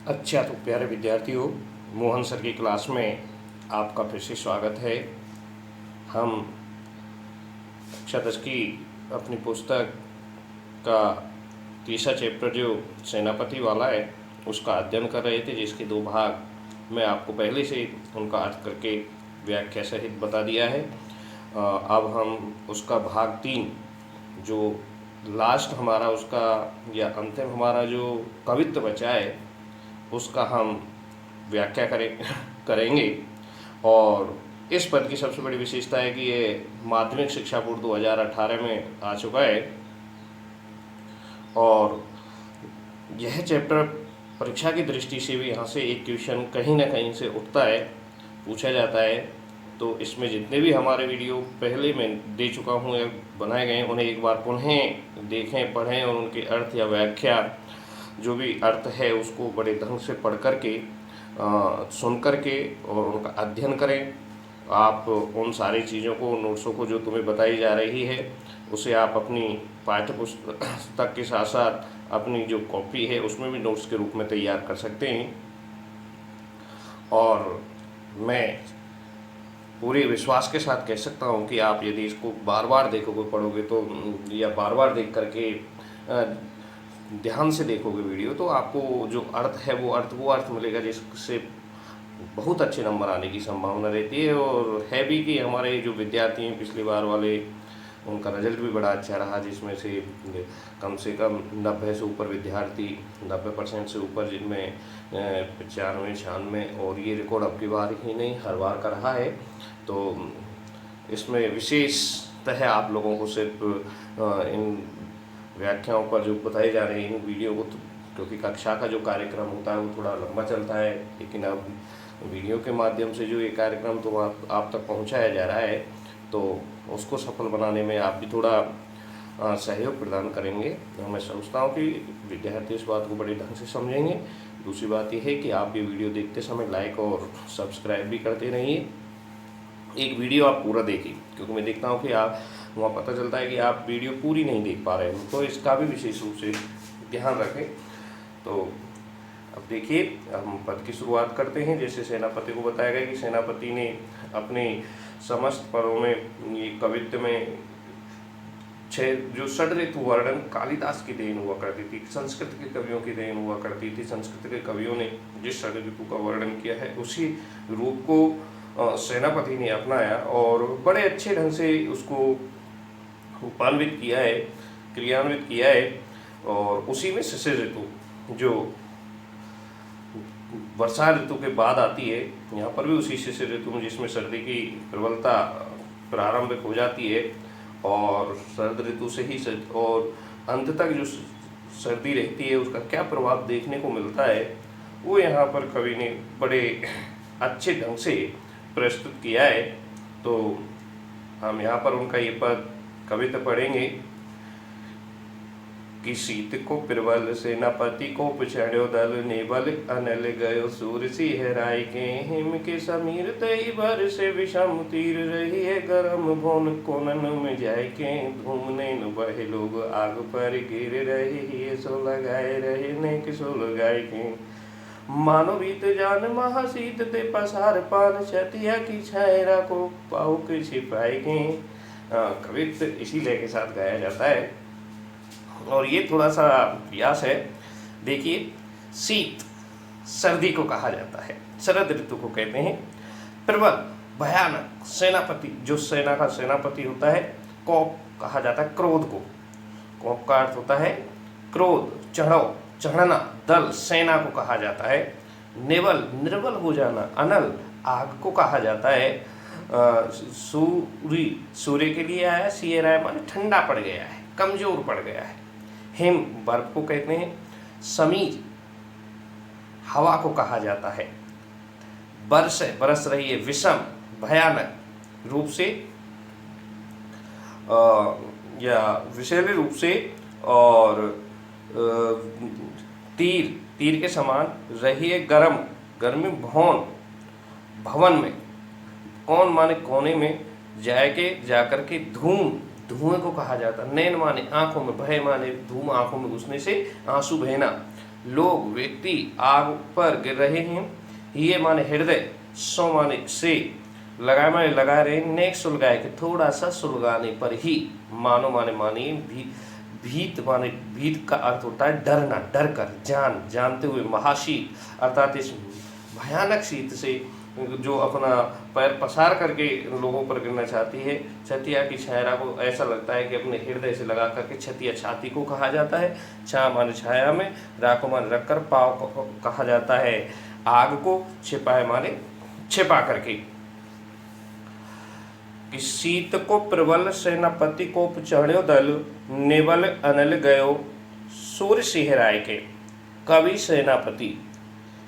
अच्छा तो प्यारे विद्यार्थियों, मोहन सर की क्लास में आपका फिर से स्वागत है। हम कक्षा 10 की अपनी पुस्तक का तीसरा चैप्टर जो सेनापति वाला है उसका अध्ययन कर रहे थे, जिसके दो भाग मैं आपको पहले से उनका अर्थ करके व्याख्या सहित बता दिया है। अब हम उसका भाग 3 जो लास्ट हमारा उसका या अंतिम हमारा जो कवित्व बचा है उसका हम व्याख्या करेंगे। और इस पद की सबसे बड़ी विशेषता है कि ये माध्यमिक शिक्षा बोर्ड 2018 में आ चुका है और यह चैप्टर परीक्षा की दृष्टि से भी यहाँ से एक क्वेश्चन कहीं ना कहीं से उठता है, पूछा जाता है। तो इसमें जितने भी हमारे वीडियो पहले मैं दे चुका हूँ या बनाए गए हैं उन्हें एक बार पुनः देखें, पढ़ें और उनके अर्थ या व्याख्या जो भी अर्थ है उसको बड़े ढंग से पढ़ करके सुन करके और उनका अध्ययन करें। आप उन सारी चीज़ों को, नोट्सों को जो तुम्हें बताई जा रही है उसे आप अपनी पाठ्य पुस्तक के साथ साथ अपनी जो कॉपी है उसमें भी नोट्स के रूप में तैयार कर सकते हैं। और मैं पूरे विश्वास के साथ कह सकता हूँ कि आप यदि इसको बार बार देखोगे, पढ़ोगे तो या बार बार देख करके ध्यान से देखोगे वीडियो, तो आपको जो अर्थ है वो अर्थ मिलेगा जिससे बहुत अच्छे नंबर आने की संभावना रहती है। और है भी कि हमारे जो विद्यार्थी हैं पिछली बार वाले, उनका रिजल्ट भी बड़ा अच्छा रहा, जिसमें से कम 90 से ऊपर विद्यार्थी, 90% से ऊपर, जिनमें 95, 96, और ये रिकॉर्ड अब की बार ही नहीं हर बार का रहा है। तो इसमें विशेषतः आप लोगों को सिर्फ इन व्याख्याओं पर जो बताई जा रही हैं वीडियो को, क्योंकि कक्षा का जो कार्यक्रम होता है वो थोड़ा लंबा चलता है, लेकिन अब वीडियो के माध्यम से जो ये कार्यक्रम तो आप तक पहुंचाया जा रहा है, तो उसको सफल बनाने में आप भी थोड़ा सहयोग प्रदान करेंगे। तो मैं समझता हूँ कि विद्यार्थी इस बात को बड़े ढंग से समझेंगे। दूसरी बात यह है कि आप ये वीडियो देखते समय लाइक और सब्सक्राइब भी करते रहिए। एक वीडियो आप पूरा देखिए, क्योंकि मैं देखता हूँ कि आप वहाँ पता चलता है कि आप वीडियो पूरी नहीं देख पा रहे हो, तो इसका भी विशेष रूप से ध्यान रखें। तो अब देखिए, हम पद की शुरुआत करते हैं। जैसे सेनापति को बताया गया कि सेनापति ने अपने समस्त पदों में, ये कवित्व में 6 जो षड ऋतु वर्णन कालिदास की देन हुआ करती थी, संस्कृत के कवियों की देन हुआ करती थी। संस्कृत के कवियों ने जिस षड ऋतु का वर्णन किया है उसी रूप को सेनापति ने अपनाया और बड़े अच्छे ढंग से उसको उपान्वित किया है, क्रियान्वित किया है। और उसी में शिशिर ऋतु जो वर्षा ऋतु के बाद आती है, यहाँ पर भी उसी शिशिर ऋतु में, जिसमें सर्दी की प्रबलता प्रारंभिक हो जाती है और शरद ऋतु से ही और अंत तक जो सर्दी रहती है उसका क्या प्रभाव देखने को मिलता है, वो यहाँ पर कवि ने बड़े अच्छे ढंग से प्रस्तुत किया है। तो हम यहाँ पर उनका ये पद कविता पढ़ेंगे कि शीत को प्रबल सेनापति को पिछड़ो दल नेबल अनल गयो सूर सिहराय के हिम के समीर तई भर से विषम तीर रही है गरम भोन कोनन में जाय के धूमने न बहे लोग आग पर गिर रहे सो लगाए रहे ने किसो लगाए के मानो बीत जान महाशीत ते पसार पान छतिया की छायरा को पाऊ के छिपाए के। कवित्व इसी लय के साथ गाया जाता है और ये थोड़ा सा प्रयास है। देखिए, शीत सर्दी को कहा जाता है, शरद ऋतु को कहते हैं। प्रबल भयानक सेनापति, जो सेना का सेनापति होता है। कोप कहा जाता है क्रोध को, कोप का अर्थ होता है क्रोध, चढ़ाव, चढ़ना। दल सेना को कहा जाता है। नेवल निर्बल हो जाना। अनल आग को कहा जाता है। सूरी सूर्य के लिए आया, सियरा माने ठंडा पड़ गया है, कमजोर पड़ गया है। हिम बर्फ को कहते हैं। समीर हवा को कहा जाता है। बरस बरस रही है, विषम भयानक रूप से या विषैले रूप से। और तीर तीर के समान रही है, गरम गर्मी भवन भवन में, कौन माने कोने में, जाए के जाकर के, धूम धुएं को कहा जाता है। नैन माने आंखों में, भय माने धूम आंखों में घुसने से आंसू बहना। लोग व्यक्ति आग पर गिर रहे हैं। ये माने हृदय, सो माने से, लगाए माने लगा रहे, नेक सुलगाए के थोड़ा सा सुलगाने पर ही, मानो माने मानिए, भीत माने भीत का अर्थ होता है डरना, डर कर, जानते हुए, महाशीत अर्थात इस भयानक शीत से जो अपना पैर पसार करके लोगों पर गिरना चाहती है। छतिया की छाया को ऐसा लगता है कि अपने हृदय से लगा करके, छतिया छाती को कहा जाता है, छा माने छाया में, राखो माने रखकर, पाव को कहा जाता है आग को, छिपाए माने छिपा करके। कि शीत को प्रबल सेनापति को चढ़्यो दल, नेवल अनल गयो सूर्य सिहराय के। कवि सेनापति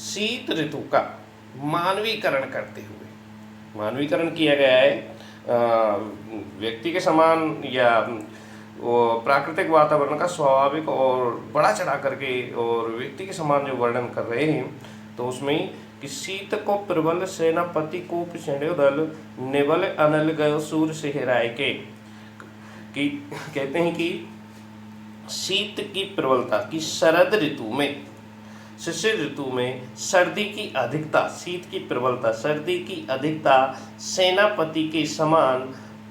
शीत ऋतु का मानवीकरण करते हुए, मानवीकरण किया गया है व्यक्ति के समान या वो प्राकृतिक वातावरण का स्वाभाविक और बड़ा चढ़ा करके और व्यक्ति के समान जो वर्णन कर रहे हैं, तो उसमें कि शीत को प्रबल सेनापति को पिछड़्यो दल, नेवल अनल गयो सूर्य सिहराय के। कि कहते हैं कि शीत की प्रबलता, की शरद ऋतु में, शिशिर ऋतु में सर्दी की अधिकता, शीत की प्रबलता, सर्दी की अधिकता सेनापति के समान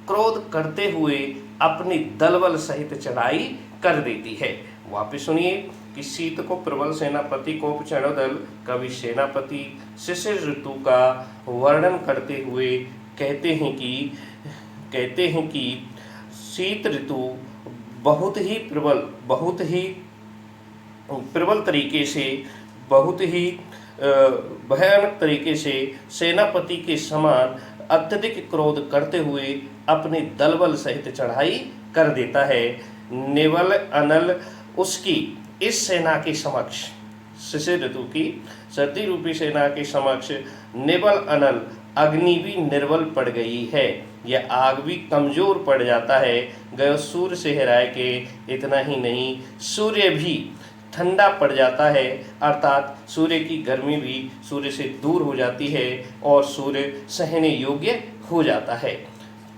क्रोध करते हुए अपनी दलबल सहित चढ़ाई कर देती है। वापिस सुनिए कि शीत को प्रबल सेनापति को चढ़ो दल, कवि सेनापति शिशिर ऋतु का वर्णन करते हुए कहते हैं कि शीत ऋतु बहुत ही प्रबल तरीके से, बहुत ही भयानक तरीके से सेनापति के समान अत्यधिक क्रोध करते हुए अपने दलबल सहित चढ़ाई कर देता है। नेवल अनल उसकी, इस सेना के समक्ष, शिशिर ऋतु की सर्दी रूपी सेना के समक्ष नेवल अनल, अग्नि भी निर्बल पड़ गई है, यह आग भी कमजोर पड़ जाता है। गयो सूर्य सिहराय के, इतना ही नहीं सूर्य भी ठंडा पड़ जाता है, अर्थात सूर्य की गर्मी भी सूर्य से दूर हो जाती है और सूर्य सहने योग्य हो जाता है।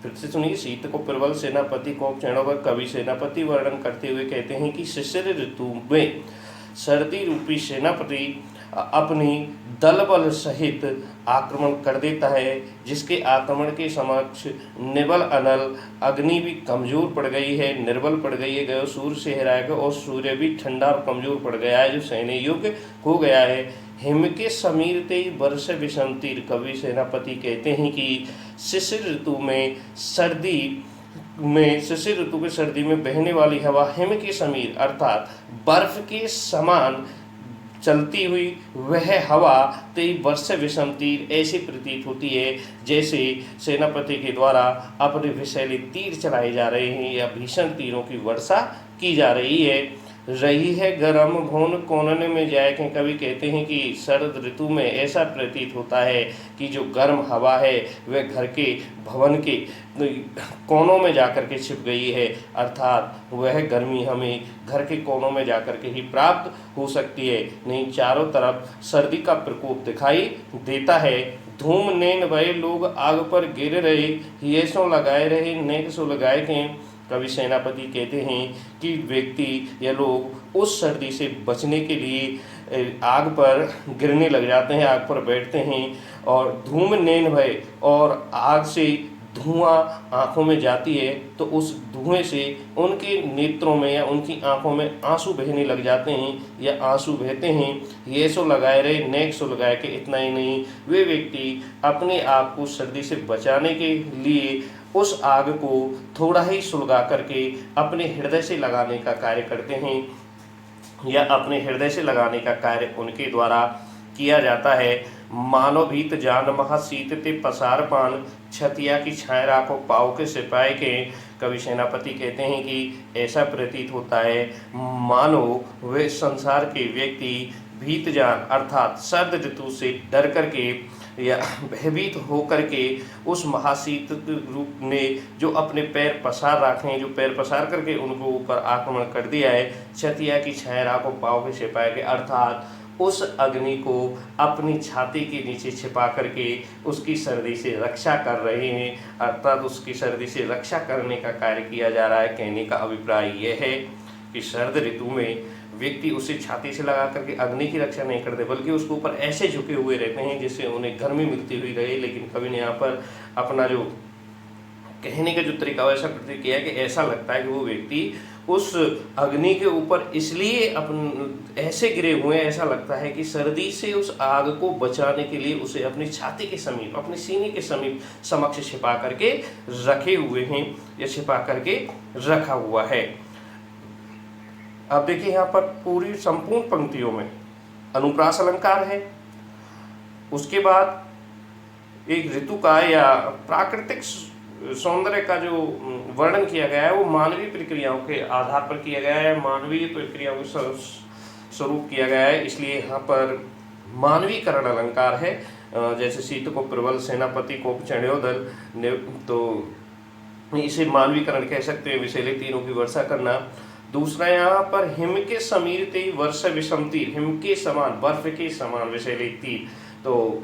फिर से सुनिए, शीत को प्रबल सेनापति को चरणों कवि सेनापति वर्णन करते हुए कहते हैं कि शिशिर ऋतु में सर्दी रूपी सेनापति अपनी दलबल सहित आक्रमण कर देता है, जिसके आक्रमण के समक्ष निबल अनल, अग्नि भी कमजोर पड़ गई है, निर्बल पड़ गई है, गयो सूर्य सिहराएगा और सूर्य भी ठंडा और कमजोर पड़ गया है, जो सहने योग्य हो गया है। हिम के समीर ते वर्ष विषम तीर, कवि सेनापति कहते हैं कि शिशिर ऋतु में शिशिर ऋतु के सर्दी में बहने वाली हवा हिम के समीर अर्थात बर्फ के समान चलती हुई वह हवा तेई वर्ष विषम तीर ऐसी प्रतीत होती है जैसे सेनापति के द्वारा अपने विषैले तीर चलाए जा रहे हैं या भीषण तीरों की वर्षा की जा रही है गर्म भोन कोनने में जाए के। कवि कहते हैं कि शरद ऋतु में ऐसा प्रतीत होता है कि जो गर्म हवा है वह घर के भवन के कोनों में जाकर के छिप गई है, अर्थात वह गर्मी हमें घर के कोनों में जाकर के ही प्राप्त हो सकती है, नहीं चारों तरफ सर्दी का प्रकोप दिखाई देता है। धूम नेन भय लोग आग पर गिर रहे, ये सो लगाए रहे नेक सो लगाए के। कवि सेनापति कहते हैं कि व्यक्ति या लोग उस सर्दी से बचने के लिए आग पर गिरने लग जाते हैं, आग पर बैठते हैं और धूम नैन भय और आग से धुआं आँखों में जाती है तो उस धुएं से उनके नेत्रों में या उनकी आँखों में आंसू बहने लग जाते हैं या आंसू बहते हैं। ये सो लगाए रहे नेक सो लगाए के। इतना ही नहीं, वे व्यक्ति अपने आप को सर्दी से बचाने के लिए उस आग को थोड़ा ही सुलगा करके अपने हृदय से लगाने का कार्य करते हैं या अपने हृदय से लगाने का कार्य उनके द्वारा किया जाता है। मानो भीत जान महा शीत ते पसार पान, छतिया की छाया राखो पाव के सिपाही के। कवि सेनापति कहते हैं कि ऐसा प्रतीत होता है मानो वे संसार के व्यक्ति भीत जान अर्थात सर्द ऋतु से डर करके या भयभीत होकर के उस महाशीत रूप ने जो अपने पैर पसार रखे हैं, जो पैर पसार करके उनको ऊपर आक्रमण कर दिया है, छतिया की छाया राखो पाव के सिपाही के, अर्थात उस अग्नि को अपनी छाती के नीचे छिपा करके उसकी सर्दी से रक्षा कर रहे हैं, अर्थात उसकी सर्दी से रक्षा करने का कार्य किया जा रहा है। कहने का अभिप्राय यह है कि शरद ऋतु में व्यक्ति उसे छाती से लगा करके अग्नि की रक्षा नहीं करते, बल्कि उसके ऊपर ऐसे झुके हुए रहते हैं जिससे उन्हें गर्मी मिलती हुई रहे। लेकिन कवि ने यहाँ पर अपना जो कहने का जो तरीका वैसा प्रतीक किया है कि ऐसा लगता है कि वो व्यक्ति उस अग्नि के ऊपर इसलिए अपन ऐसे गिरे हुए हैं, ऐसा लगता है कि सर्दी से उस आग को बचाने के लिए उसे अपनी छाती के समीप, अपने सीने के समीप समक्ष छिपा करके रखे हुए हैं या छिपा करके रखा हुआ है। अब देखिए यहाँ पर पूरी संपूर्ण पंक्तियों में अनुप्रास अलंकार है, उसके बाद एक ऋतु का या प्राकृतिक सौंदर्य का जो वर्णन किया गया है वो मानवीय प्रक्रियाओं के आधार पर किया गया है, मानवीय प्रक्रियाओं के स्वरूप किया गया है, इसलिए यहाँ पर मानवीकरण अलंकार है। जैसे शीत को प्रबल, सेनापति को चढ़ोदल, तो इसे मानवीकरण कह सकते हैं, विषैले तीरों की वर्षा करना। दूसरा यहाँ पर हिम के समीर ते वर्ष विषम तीर, हिम के समान, बर्फ के समान विषैले तीर, तो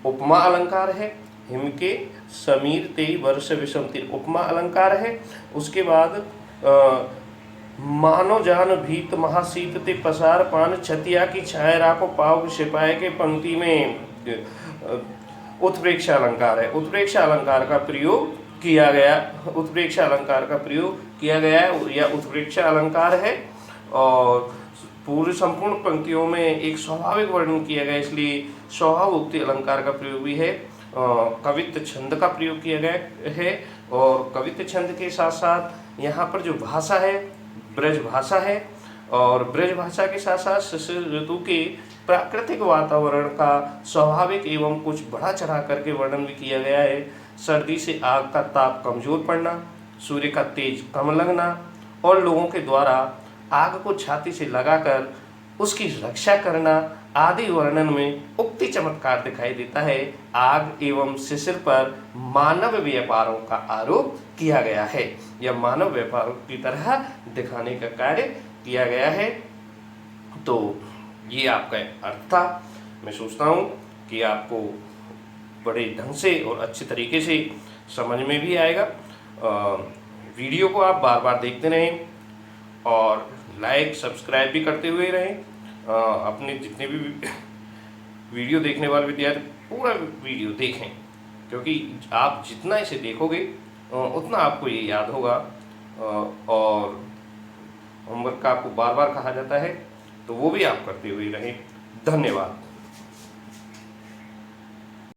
उपमा अलंकार है। हिम के समीर ते वर्ष विषम तीर उपमा अलंकार है। उसके बाद मानो जान भीत महाशीत ते पसार पान, छतिया की छाया राखो पाव सिपाही के पंक्ति में उत्प्रेक्षा अलंकार है। उत्प्रेक्षा अलंकार का प्रयोग किया गया, उत्प्रेक्षा अलंकार का प्रयोग किया गया है या उत्प्रेक्षा अलंकार है। और पूरी संपूर्ण पंक्तियों में एक स्वाभाविक वर्णन किया गया, इसलिए स्वभावोक्ति अलंकार का प्रयोग भी है। कवित्व छंद का प्रयोग किया गया है, और कवित्व छंद के साथ साथ यहाँ पर जो भाषा है ब्रज भाषा है, और ब्रज भाषा के साथ साथ शिशिर ऋतु के प्राकृतिक वातावरण का स्वाभाविक एवं कुछ बढ़ा चढ़ा करके वर्णन भी किया गया है। सर्दी से आग का ताप कमजोर पड़ना, सूर्य का तेज कम लगना, और लोगों के द्वारा आग को छाती से लगाकर उसकी रक्षा करना आदि वर्णन में उक्ति चमत्कार दिखाई देता है। आग एवं शिशिर पर मानव व्यापारों का आरोप किया गया है या मानव व्यापारों की तरह दिखाने का कार्य किया गया है। तो ये आपका अर्थ था। मैं सोचता हूँ कि आपको बड़े ढंग से और अच्छे तरीके से समझ में भी आएगा। वीडियो को आप बार बार देखते रहें और लाइक सब्सक्राइब भी करते हुए रहें। अपने जितने भी वीडियो देखने वाले विद्यार्थी पूरा वीडियो देखें, क्योंकि आप जितना इसे देखोगे उतना आपको ये याद होगा। और होमवर्क का आपको बार बार कहा जाता है, तो वो भी आप करते हुए रहें। धन्यवाद।